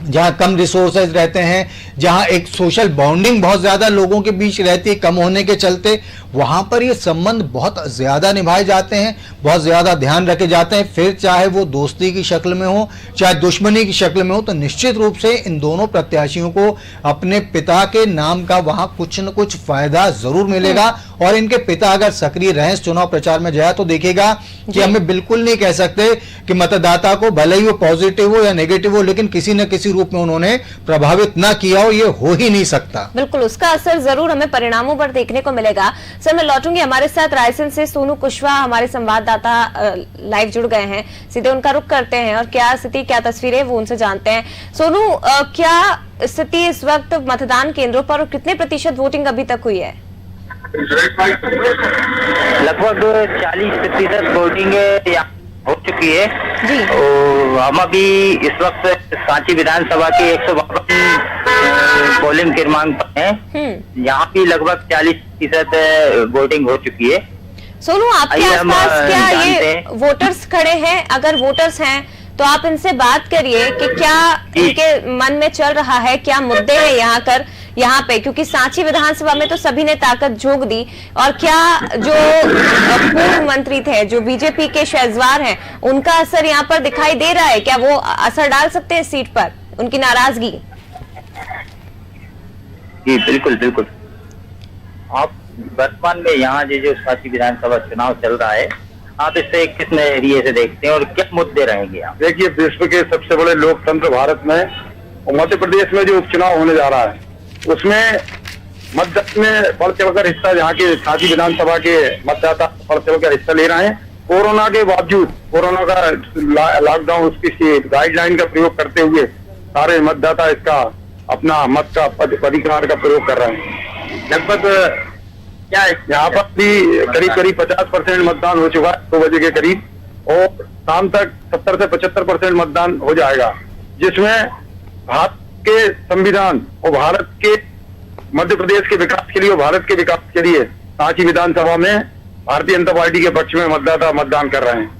जहाँ कम रिसोर्सेज रहते हैं, जहाँ एक सोशल बॉन्डिंग बहुत ज्यादा लोगों के बीच रहती है कम होने के चलते, वहां पर ये संबंध बहुत ज्यादा निभाए जाते हैं, बहुत ज्यादा ध्यान रखे जाते हैं। फिर चाहे वो दोस्ती की शक्ल में हो चाहे दुश्मनी की शक्ल में हो, तो निश्चित रूप से इन दोनों प्रत्याशियों को अपने पिता के नाम का वहां कुछ न कुछ फायदा जरूर मिलेगा। और इनके पिता अगर सक्रिय रहे चुनाव प्रचार में जाए तो देखेगा कि हमें बिल्कुल नहीं कह सकते कि मतदाता को भले ही वो पॉजिटिव हो या नेगेटिव हो, लेकिन किसी न किसी रूप में उन्होंने प्रभावित ना किया हो, ये हो ही नहीं सकता। बिल्कुल, उसका असर जरूर हमें परिणामों पर देखने को मिलेगा। सर, मैं लौटूंगी, हमारे साथ रायसेन से सोनू कुशवाहा हमारे संवाददाता लाइव जुड़ गए हैं, सीधे उनका रुख करते हैं और क्या स्थिति क्या तस्वीरें वो उनसे जानते हैं। सोनू, क्या स्थिति इस वक्त मतदान केंद्रों पर और कितने प्रतिशत वोटिंग अभी तक हुई है? लगभग 40% वोटिंग हो चुकी है जी। और हम अभी इस वक्त सांची विधानसभा के 152 पोलिंग क्रमांक पर हैं। यहाँ भी लगभग 40% वोटिंग हो चुकी है। सोनू, आपके आसपास क्या ये वोटर्स खड़े हैं? अगर वोटर्स हैं तो आप इनसे बात करिए कि क्या इनके मन में चल रहा है, क्या मुद्दे हैं यहाँ पे, क्योंकि सांची विधानसभा में तो सभी ने ताकत झोंक दी। और क्या जो पूर्व मंत्री थे, जो बीजेपी के शेजवार हैं, उनका असर यहाँ पर दिखाई दे रहा है? क्या वो असर डाल सकते हैं सीट पर, उनकी नाराजगी? जी बिल्कुल बिल्कुल। आप वर्तमान में यहाँ जो सांची विधानसभा चुनाव चल रहा है, आप इससे किस नजरिए से देखते हैं और क्या मुद्दे रहेंगे? देखिए, विश्व के सबसे बड़े लोकतंत्र भारत में और मध्य प्रदेश में जो उपचुनाव होने जा रहा है, उसमें मतदान में बढ़ चढ़कर हिस्सा, यहाँ के सांची विधानसभा के मतदाता बढ़ चढ़कर हिस्सा ले रहे हैं। कोरोना के बावजूद, कोरोना का लॉकडाउन, उसकी गाइडलाइन का प्रयोग करते हुए सारे मतदाता इसका अपना मत का अधिकार का प्रयोग कर रहे हैं। लगभग क्या यहाँ पर भी करीब 50% मतदान हो चुका है 2 बजे के करीब, और शाम तक 70 से 75% मतदान हो जाएगा, जिसमें भारत के संविधान और भारत के मध्य प्रदेश के विकास के लिए और भारत के विकास के लिए सांची विधानसभा में भारतीय जनता पार्टी के पक्ष में मतदाता मतदान कर रहे हैं।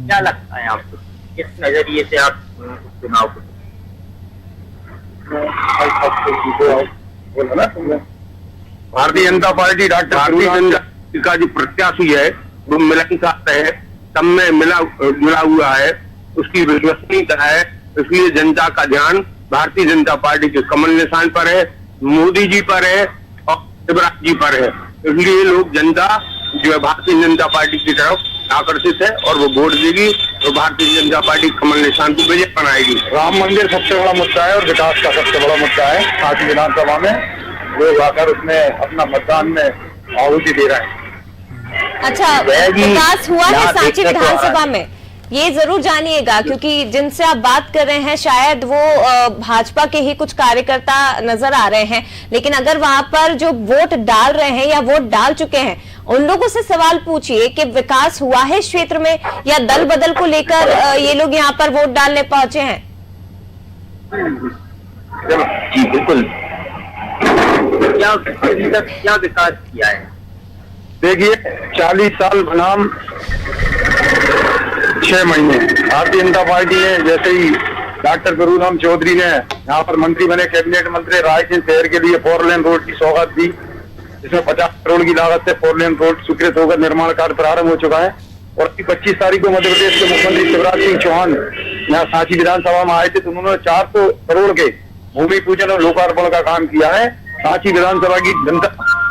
क्या लगता है आपको, किस नजरिए से आप चुनाव को? भारतीय जनता पार्टी डॉक्टर का जो प्रत्याशी है वो मिलनसार है, सब में मिला हुआ है, उसकी विश्वसनीयता है, इसलिए जनता का ध्यान भारतीय जनता पार्टी के कमल निशान पर है, मोदी जी पर है और शिवराज जी पर है। इसलिए लोग, जनता जो है भारतीय जनता पार्टी की तरफ आकर्षित है और वो वोट देगी तो भारतीय जनता पार्टी कमल निशान को विजय बनाएगी। राम मंदिर सबसे बड़ा मुद्दा है और विकास का सबसे बड़ा मुद्दा है। सांची विधानसभा में लोग आकर उसमें अपना मतदान में आहुति दे रहे हैं। अच्छा, विकास हुआ है सांची विधानसभा में, ये जरूर जानिएगा, क्योंकि जिनसे आप बात कर रहे हैं शायद वो भाजपा के ही कुछ कार्यकर्ता नजर आ रहे हैं, लेकिन अगर वहां पर जो वोट डाल रहे हैं या वोट डाल चुके हैं, उन लोगों से सवाल पूछिए कि विकास हुआ है इस क्षेत्र में, या दल बदल को लेकर ये लोग यहाँ पर वोट डालने पहुंचे हैं? जी बिल्कुल। क्या विकास किया है? देखिए, 40 साल बनाम 6 महीने भारतीय जनता पार्टी ने, जैसे ही डॉक्टर प्रभुराम चौधरी ने यहाँ पर मंत्री बने, कैबिनेट मंत्री, रायसेन शहर के लिए 4 लेन रोड की सौगात दी, जिसमें 50 करोड़ की लागत से 4 लेन रोड स्वीकृत होकर निर्माण कार्य प्रारंभ हो चुका है। और 25 तारीख को मध्य प्रदेश के मुख्यमंत्री शिवराज सिंह चौहान यहाँ सांची विधानसभा में आए थे, तो उन्होंने 400 करोड़ के भूमि पूजन और लोकार्पण का काम किया है। सांची विधानसभा की जनता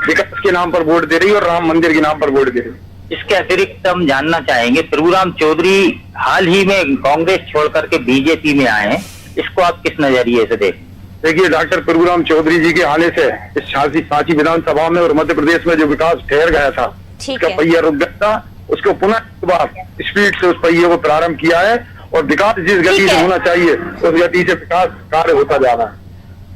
विकास के नाम पर वोट दे रही और राम मंदिर के नाम पर वोट दे रही। इसके अतिरिक्त हम जानना चाहेंगे, प्रभुराम चौधरी हाल ही में कांग्रेस छोड़ करके बीजेपी में आए हैं, इसको आप किस नजरिए से देखते? देखिए, डॉक्टर प्रभुराम चौधरी जी के आने से इस सांची विधानसभा में और मध्य प्रदेश में जो विकास ठहर गया था, उसका पहिया रुक गया था, उसको पुनः एक बार स्पीड से उस पहिए को प्रारंभ किया है और विकास जिस गति से होना चाहिए उस गति से विकास कार्य होता जा रहा है।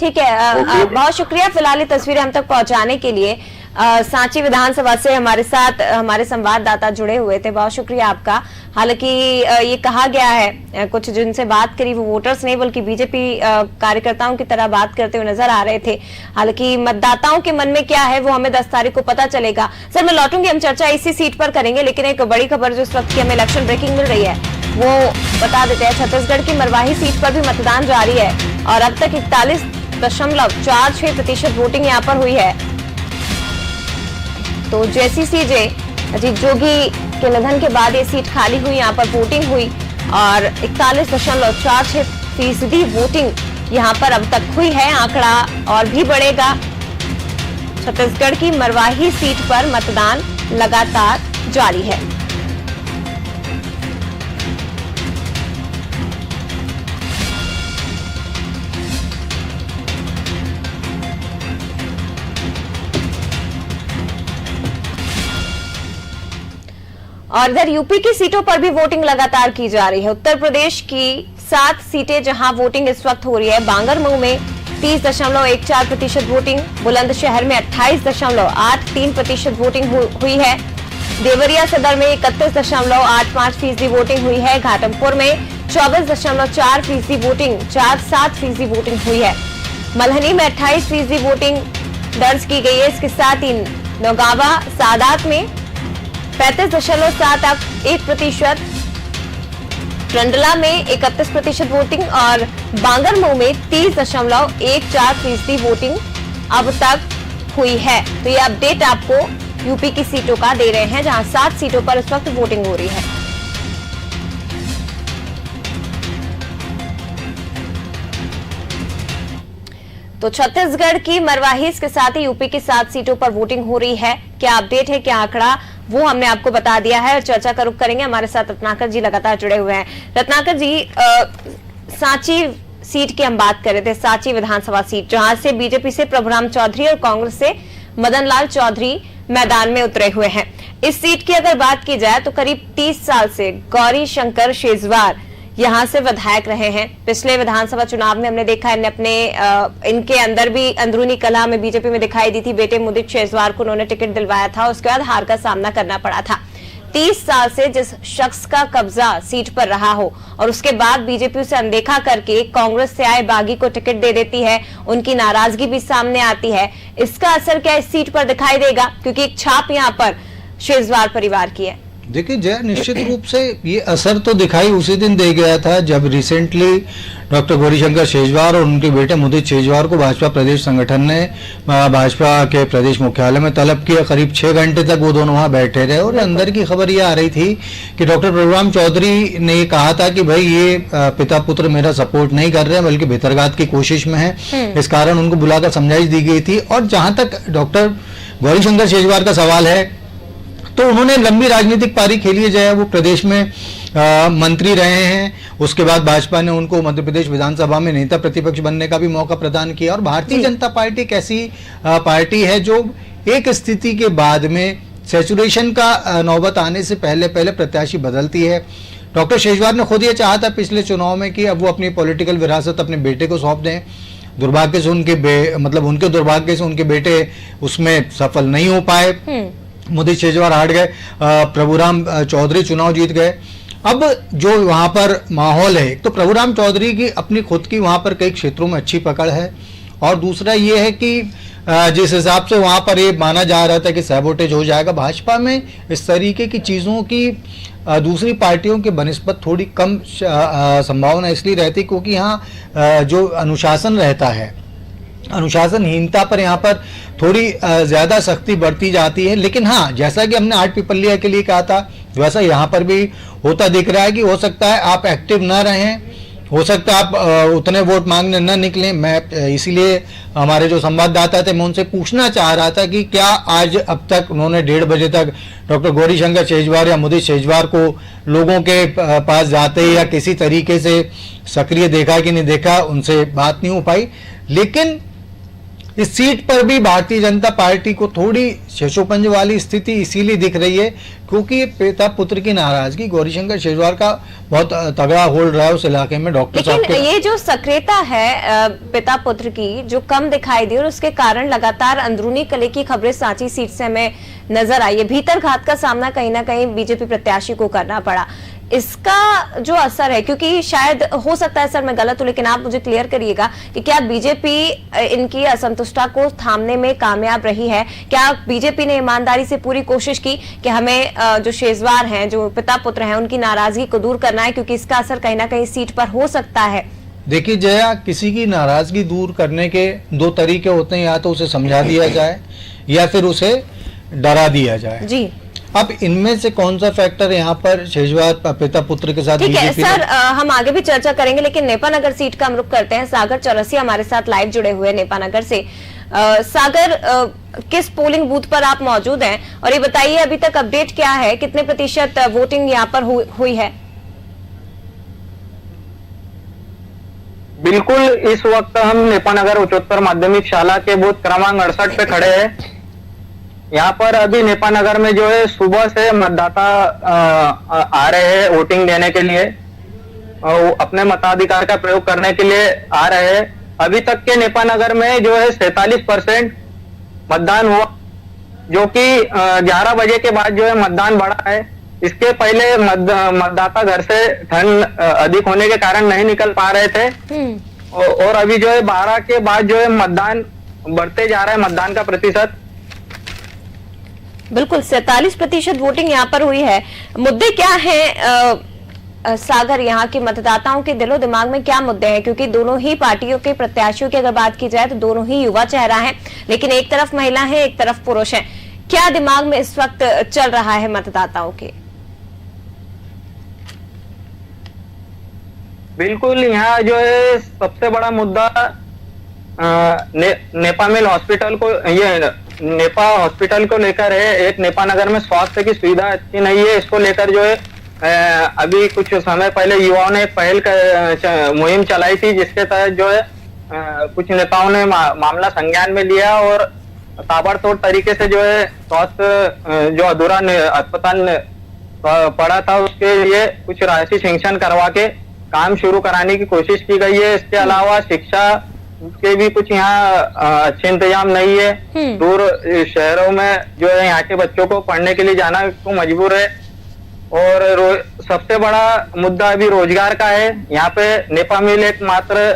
ठीक है, बहुत शुक्रिया फिलहाल ये तस्वीरें हम तक पहुंचाने के लिए। सांची विधानसभा से हमारे साथ हमारे संवाददाता जुड़े हुए थे, बहुत शुक्रिया आपका। हालांकि ये कहा गया है, कुछ जिनसे बात करी वो वोटर्स नहीं बल्कि बीजेपी कार्यकर्ताओं की तरह बात करते हुए नजर आ रहे थे। हालांकि मतदाताओं के मन में क्या है वो हमें 10 तारीख को पता चलेगा। सर, मैं लौटूंगी, हम चर्चा इसी सीट पर करेंगे, लेकिन एक बड़ी खबर जो इस वक्त की हमें इलेक्शन ब्रेकिंग मिल रही है वो बता देते हैं। छत्तीसगढ़ की मरवाही सीट पर भी मतदान जारी है और अब तक 41.46% वोटिंग यहाँ पर हुई है। तो जेसीसीजे अजीत जोगी के निधन के बाद ये सीट खाली हुई, यहाँ पर वोटिंग हुई और 41.46% वोटिंग यहाँ पर अब तक हुई है। आंकड़ा और भी बढ़ेगा। छत्तीसगढ़ की मरवाही सीट पर मतदान लगातार जारी है। और इधर यूपी की सीटों पर भी वोटिंग लगातार की जा रही है। उत्तर प्रदेश की 7 सीटें जहां वोटिंग इस वक्त हो रही है। बांगरमऊ में 30.14% वोटिंग, बुलंदशहर में 28.83% वोटिंग हुई है। देवरिया सदर में 31.85% वोटिंग हुई है। घाटमपुर में 24.4% वोटिंग, 47% वोटिंग हुई है। मल्हनी में 28% वोटिंग दर्ज की गई है। इसके साथ ही नौगावा सादात में 35.71%, टंडला में 31% वोटिंग और बांगरमऊ में 30.14% वोटिंग अब तक हुई है। तो ये अपडेट आपको यूपी की सीटों का दे रहे हैं, जहां 7 सीटों पर इस वक्त वोटिंग हो रही है। तो छत्तीसगढ़ की मरवाही के साथ ही यूपी की 7 सीटों पर वोटिंग हो रही है। क्या अपडेट है, क्या आंकड़ा, वो हमने आपको बता दिया है और चर्चा का रुख करेंगे। हमारे साथ रत्नाकर जी लगातार जुड़े हुए हैं। रत्नाकर जी, सांची सीट की हम बात कर रहे थे, सांची विधानसभा सीट, जहां से बीजेपी से प्रभुराम चौधरी और कांग्रेस से मदन लाल चौधरी मैदान में उतरे हुए हैं। इस सीट की अगर बात की जाए तो करीब 30 साल से गौरी शंकर शेजवार यहां से विधायक रहे हैं। पिछले विधानसभा चुनाव में हमने देखा इनके अंदर भी अंदरूनी कलह में बीजेपी में दिखाई दी थी। बेटे मुदित शेजवार को उन्होंने टिकट दिलवाया था, उसके बाद हार का सामना करना पड़ा था। 30 साल से जिस शख्स का कब्जा सीट पर रहा हो और उसके बाद बीजेपी उसे अनदेखा करके कांग्रेस से आए बागी को टिकट दे देती है, उनकी नाराजगी भी सामने आती है। इसका असर क्या इस सीट पर दिखाई देगा, क्योंकि एक छाप यहाँ पर शेजवार परिवार की है? देखिए जय, निश्चित रूप से ये असर तो दिखाई उसी दिन दे गया था जब रिसेंटली डॉक्टर गौरीशंकर शेजवार और उनके बेटे मुदित शेजवार को भाजपा प्रदेश संगठन ने भाजपा के प्रदेश मुख्यालय में तलब किया। करीब 6 घंटे तक वो दोनों वहां बैठे रहे और अंदर की खबर ये आ रही थी कि डॉक्टर प्रभुराम चौधरी ने ये कहा था कि भाई ये पिता पुत्र मेरा सपोर्ट नहीं कर रहे हैं बल्कि भितरघात की कोशिश में है। इस कारण उनको बुलाकर समझाइश दी गई थी। और जहां तक डॉक्टर गौरीशंकर शेजवार का सवाल है तो उन्होंने लंबी राजनीतिक पारी खेली है। जय, वो प्रदेश में मंत्री रहे हैं, उसके बाद भाजपा ने उनको मध्य प्रदेश विधानसभा में नेता प्रतिपक्ष बनने का भी मौका प्रदान किया। और भारतीय जनता पार्टी एक ऐसी पार्टी है जो एक स्थिति के बाद में सैचुरेशन का नौबत आने से पहले पहले प्रत्याशी बदलती है। डॉक्टर शेजवार ने खुद ये चाहा था पिछले चुनाव में कि अब वो अपनी पॉलिटिकल विरासत अपने बेटे को सौंप दें। दुर्भाग्य से उनके दुर्भाग्य से उनके बेटे उसमें सफल नहीं हो पाए। मुदित शेजवार हार गए, प्रभुराम चौधरी चुनाव जीत गए। अब जो वहां पर माहौल है, तो प्रभुराम चौधरी की अपनी खुद की वहां पर कई क्षेत्रों में अच्छी पकड़ है और दूसरा ये है कि जिस हिसाब से वहां पर ये माना जा रहा था कि सैबोटेज हो जाएगा भाजपा में, इस तरीके की चीजों की दूसरी पार्टियों के बनिस्बत थोड़ी कम संभावना इसलिए रहती क्योंकि यहाँ जो अनुशासन रहता है, अनुशासनहीनता पर यहाँ पर थोड़ी ज्यादा सख्ती बढ़ती जाती है। लेकिन हाँ, जैसा कि हमने आठ पिपलिया के लिए कहा था वैसा यहाँ पर भी होता दिख रहा है कि हो सकता है आप एक्टिव ना रहें, हो सकता है आप उतने वोट मांगने न निकलें। मैं इसीलिए हमारे जो संवाददाता थे मैं उनसे पूछना चाह रहा था कि क्या आज अब तक उन्होंने 1:30 बजे तक डॉक्टर गौरीशंकर शेजवार या मुदित शेजवार को लोगों के पास जाते या किसी तरीके से सक्रिय देखा कि नहीं देखा, उनसे बात नहीं हो पाई। लेकिन इस सीट पर भी भारतीय जनता पार्टी को थोड़ी शेषोपंज वाली स्थिति इसीलिए दिख रही है क्योंकि पिता पुत्र की नाराजगी गौरीशंकर शेजवार का बहुत तगड़ा होल्ड रहा है उस इलाके में। डॉक्टर साहब लेकिन ये जो सक्रियता है पिता पुत्र की जो कम दिखाई दी और उसके कारण लगातार अंदरूनी कलह की खबरें सांची सीट से हमें नजर आई है, भीतर घात का सामना कहीं ना कहीं बीजेपी प्रत्याशी को करना पड़ा, इसका जो असर है, क्योंकि शायद हो सकता है सर मैं गलत हूं लेकिन आप मुझे क्लियर करिएगा कि क्या बीजेपी इनकी असंतुष्टता को थामने में कामयाब रही है? क्या बीजेपी ने ईमानदारी से पूरी कोशिश की कि हमें जो शेजवार हैं, जो पिता पुत्र हैं, उनकी नाराजगी को दूर करना है, क्योंकि इसका असर कहीं ना कहीं सीट पर हो सकता है? देखिए जया, किसी की नाराजगी दूर करने के दो तरीके होते हैं, या तो उसे समझा दिया जाए या फिर उसे डरा दिया जाए जी। अब इनमें से कौन सा फैक्टर यहाँ पर शेजवार पिता पुत्र के साथ? ठीक है सर, हम आगे भी चर्चा करेंगे लेकिन नेपानगर सीट का हम रुख करते हैं। सागर चौरसिया हमारे साथ लाइव जुड़े हुए नेपानगर से। सागर, किस पोलिंग बूथ पर आप मौजूद हैं और ये बताइए अभी तक अपडेट क्या है, कितने प्रतिशत वोटिंग यहाँ पर हुई है? बिल्कुल, इस वक्त हम नेपानगर उच्चतर माध्यमिक शाला के बूथ क्रमांक 68 पे खड़े हैं। यहाँ पर अभी नेपानगर में जो है सुबह से मतदाता आ रहे हैं वोटिंग देने के लिए, अपने मताधिकार का प्रयोग करने के लिए आ रहे हैं। अभी तक के नेपानगर में जो है 47% मतदान हुआ, जो कि 11 बजे के बाद जो है मतदान बढ़ा है। इसके पहले मतदाता घर से ठंड अधिक होने के कारण नहीं निकल पा रहे थे और अभी जो है 12 के बाद जो है मतदान बढ़ते जा रहा है, मतदान का प्रतिशत। बिल्कुल 47% वोटिंग यहाँ पर हुई है। मुद्दे क्या हैं सागर, यहाँ के मतदाताओं के दिलो दिमाग में क्या मुद्दे हैं? क्योंकि दोनों ही पार्टियों के प्रत्याशियों की अगर बात की जाए तो दोनों ही युवा चेहरा हैं, लेकिन एक तरफ महिला है, एक तरफ पुरुष है। क्या दिमाग में इस वक्त चल रहा है मतदाताओं के? बिल्कुल, यहाँ जो है सबसे बड़ा मुद्दा नेपा मिल हॉस्पिटल को, ये नेपा हॉस्पिटल को लेकर है। एक नेपानगर में स्वास्थ्य की सुविधा अच्छी नहीं है, इसको लेकर जो है अभी कुछ समय पहले युवाओं ने पहल मुहिम चलाई थी, जिसके तहत जो है कुछ नेताओं ने मामला संज्ञान में लिया और ताबड़तोड़ तरीके से जो है स्वास्थ्य जो अधूरा अस्पताल पड़ा था उसके लिए कुछ राशि सैंक्शन करवा के काम शुरू कराने की कोशिश की गई है। इसके अलावा शिक्षा के भी कुछ यहाँ अच्छे इंतजाम नहीं है। दूर शहरों में जो है यहाँ के बच्चों को पढ़ने के लिए जाना को मजबूर है। और सबसे बड़ा मुद्दा अभी रोजगार का है। यहाँ पे नेपा मिल एक मात्र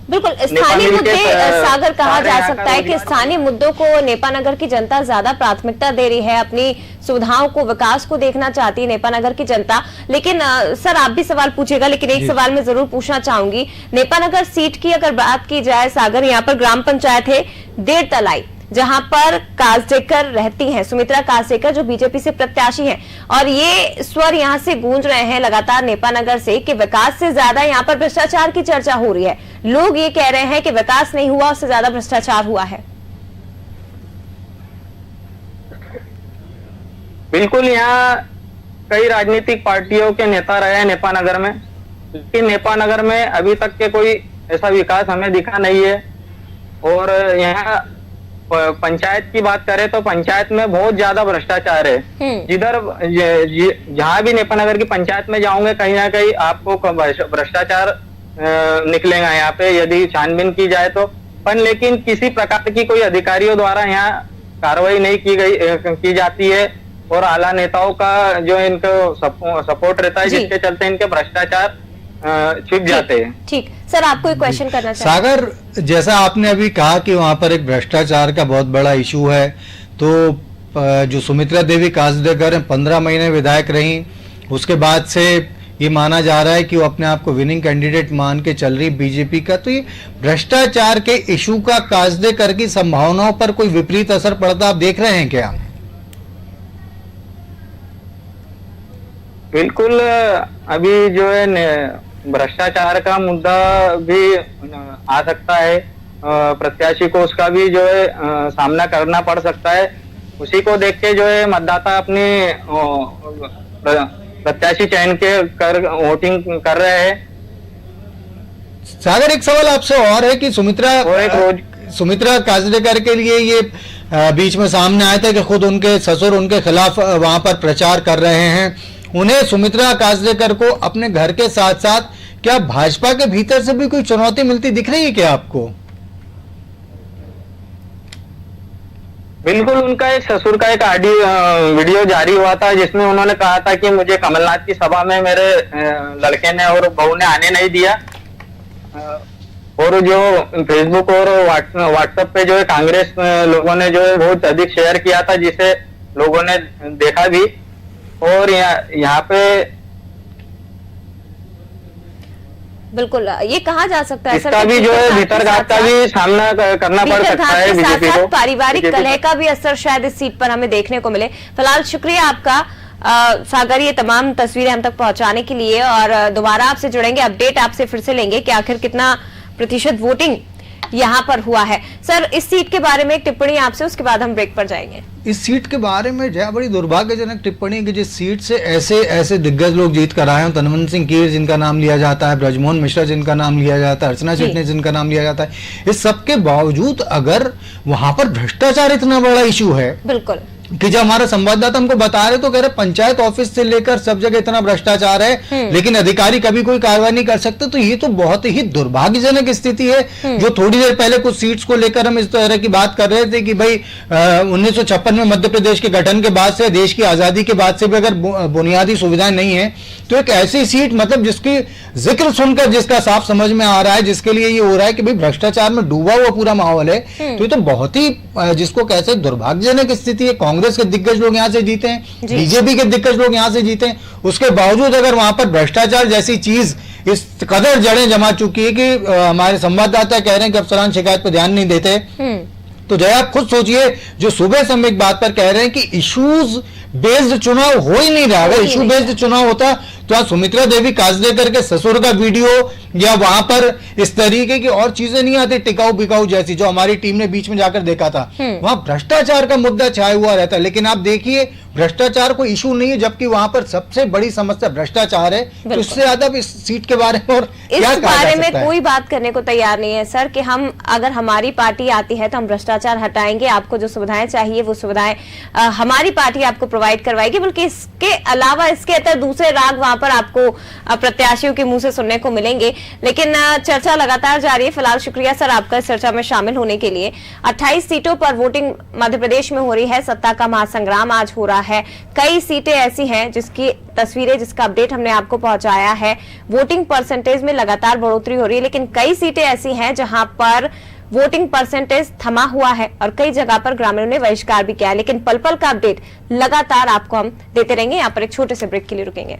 बिल्कुल स्थानीय मुद्दे सागर कहा जा सकता है कि स्थानीय मुद्दों को नेपानगर की जनता ज्यादा प्राथमिकता दे रही है, अपनी सुविधाओं को, विकास को देखना चाहती है नेपानगर की जनता। लेकिन सर आप भी सवाल पूछेगा, लेकिन एक सवाल मैं जरूर पूछना चाहूंगी। नेपानगर सीट की अगर बात की जाए सागर, यहाँ पर ग्राम पंचायत है डेढ़ तलाई, जहां पर काजडेकर रहती हैं, सुमित्रा काजडेकर जो बीजेपी से प्रत्याशी हैं, और ये स्वर यहां से गूंज रहे हैं लगातार नेपानगर से कि विकास से ज्यादा यहां पर भ्रष्टाचार की चर्चा हो रही है। लोग ये कह रहे हैं कि विकास नहीं हुआ, उससे ज्यादा भ्रष्टाचार हुआ है। बिल्कुल, यहाँ कई राजनीतिक पार्टियों के नेता रहे हैं नेपानगर में, लेकिन नेपानगर में अभी तक के कोई ऐसा विकास हमें दिखा नहीं है। और यहाँ पंचायत की बात करें तो पंचायत में बहुत ज्यादा भ्रष्टाचार है। जिधर जहां भी नेपानगर की पंचायत में जाओगे कहीं ना कहीं आपको भ्रष्टाचार निकलेगा यहाँ पे, यदि छानबीन की जाए तो। पर लेकिन किसी प्रकार की कोई अधिकारियों द्वारा यहाँ कार्रवाई नहीं की जाती है और आला नेताओं का जो इनको सपोर्ट रहता है, जिसके चलते इनके भ्रष्टाचार छिप जाते हैं। ठीक सर, आपको एक क्वेश्चन करना चाहिए। सागर, जैसा आपने अभी कहा कि वहां पर एक भ्रष्टाचार का बहुत बड़ा इशू है, तो जो सुमित्रा देवी काजडेकर 15 महीने विधायक रही, उसके बाद से ये माना जा रहा है कि वो अपने आप को विनिंग कैंडिडेट मान के चल रही बीजेपी का। तो ये भ्रष्टाचार के इशू का काजडेकर की संभावनाओं पर कोई विपरीत असर पड़ता आप देख रहे हैं क्या? बिल्कुल, अभी जो है भ्रष्टाचार का मुद्दा भी आ सकता है, प्रत्याशी को उसका भी जो है सामना करना पड़ सकता है। उसी को देख के जो है मतदाता अपनी प्रत्याशी चयन के वोटिंग कर रहे हैं। सागर, एक सवाल आपसे और है कि सुमित्रा, सुमित्रा काजरेकर के लिए ये बीच में सामने आया था कि खुद उनके ससुर उनके खिलाफ वहां पर प्रचार कर रहे हैं। उन्हें सुमित्रा काजरेकर को अपने घर के साथ साथ क्या भाजपा के भीतर से भी कोई चुनौती मिलती दिख रही है क्या आपको? बिल्कुल, उनका एक ससुर का एक ऑडियो वीडियो जारी हुआ था जिसमें उन्होंने कहा था कि मुझे कमलनाथ की सभा में मेरे लड़के ने और बहू ने आने नहीं दिया। और जो फेसबुक और व्हाट्सएप पे जो है कांग्रेस लोगों ने जो है बहुत अधिक शेयर किया था, जिसे लोगों ने देखा भी। और यहाँ पे बिल्कुल ये कहा जा सकता है इसका भी जो है भीतर घात का भी सामना करना पड़ सकता है बीजेपी को। पारिवारिक कलह का भी असर शायद इस सीट पर हमें देखने को मिले। फिलहाल शुक्रिया आपका सागर, ये तमाम तस्वीरें हम तक पहुंचाने के लिए, और दोबारा आपसे जुड़ेंगे, अपडेट आपसे फिर से लेंगे कि आखिर कितना प्रतिशत वोटिंग यहाँ पर हुआ है। सर, इस सीट के बारे में एक टिप्पणी आपसे, उसके बाद हम ब्रेक पर जाएंगे। इस सीट के बारे में जया बड़ी दुर्भाग्यजनक टिप्पणी कि जिस सीट से ऐसे दिग्गज लोग जीत कर आए हैं, तनवंत सिंह कीर जिनका नाम लिया जाता है, ब्रजमोहन मिश्रा जिनका नाम लिया जाता है, अर्चना चिटनिस जिनका नाम लिया जाता है, इस सबके बावजूद अगर वहां पर भ्रष्टाचार इतना बड़ा इशू है, बिल्कुल कि जब हमारे संवाददाता हमको बता रहे तो कह रहे पंचायत ऑफिस से लेकर सब जगह इतना भ्रष्टाचार है, लेकिन अधिकारी कभी कोई कार्रवाई नहीं कर सकते, तो ये तो बहुत ही दुर्भाग्यजनक स्थिति है। जो थोड़ी देर पहले कुछ सीट्स को लेकर हम इस तरह की बात कर रहे थे कि भाई 1956 में मध्य प्रदेश के गठन के बाद से, देश की आजादी के बाद से भी अगर बुनियादी सुविधाएं नहीं है, तो एक ऐसी सीट मतलब जिसकी जिक्र सुनकर जिसका साफ समझ में आ रहा है, जिसके लिए ये हो रहा है कि भाई भ्रष्टाचार में डूबा हुआ पूरा माहौल है, तो ये तो बहुत ही जिसको कैसे दुर्भाग्यजनक स्थिति है। कांग्रेस के दिग्गज लोग यहां से जीते हैं, बीजेपी के दिग्गज लोग यहां से जीते हैं, उसके बावजूद अगर वहां पर भ्रष्टाचार जैसी चीज इस कदर जड़ें जमा चुकी है कि हमारे संवाददाता कह रहे हैं कि अफसरान शिकायत पर ध्यान नहीं देते, तो जय आप खुद सोचिए, जो सुबह से हम एक बात पर कह रहे हैं कि इश्यूज बेस्ड चुनाव हो ही नहीं रहा। अगर इशू बेस्ड चुनाव होता तो आज सुमित्रा देवी काजरेकर के ससुर का वीडियो या वहां पर इस तरीके की और चीजें नहीं आती टिकाऊ बिकाऊ जैसी, जो हमारी टीम ने बीच में जाकर देखा था। वहां भ्रष्टाचार का मुद्दा छाया हुआ रहता है, लेकिन आप देखिए भ्रष्टाचार कोई इशू नहीं है, जबकि वहां पर सबसे बड़ी समस्या भ्रष्टाचार है। तो इससे ज्यादा इस सीट के बारे में और इस बारे में कोई बात करने को तैयार नहीं है सर, कि हम अगर हमारी पार्टी आती है तो हम भ्रष्टाचार हटाएंगे, आपको जो सुविधाएं चाहिए वो सुविधाएं हमारी पार्टी आपको प्रोवाइड करवाएगी, बल्कि इसके अलावा इसके अंदर दूसरे राग वहां पर आपको प्रत्याशियों के मुंह से सुनने को मिलेंगे। लेकिन चर्चा लगातार जारी है। फिलहाल शुक्रिया सर आपका इस चर्चा में शामिल होने के लिए। 28 सीटों पर वोटिंग मध्य प्रदेश में हो रही है, सत्ता का महासंग्राम आज हो रहा है। कई सीटें ऐसी हैं जिसकी तस्वीरें, जिसका अपडेट हमने आपको पहुंचाया है। वोटिंग परसेंटेज में लगातार बढ़ोतरी हो रही है, लेकिन कई सीटें ऐसी हैं जहां पर वोटिंग परसेंटेज थमा हुआ है और कई जगह पर ग्रामीणों ने बहिष्कार भी किया है। लेकिन पल पल का अपडेट लगातार आपको हम देते रहेंगे। यहाँ पर एक छोटे से ब्रेक के लिए रुकेंगे।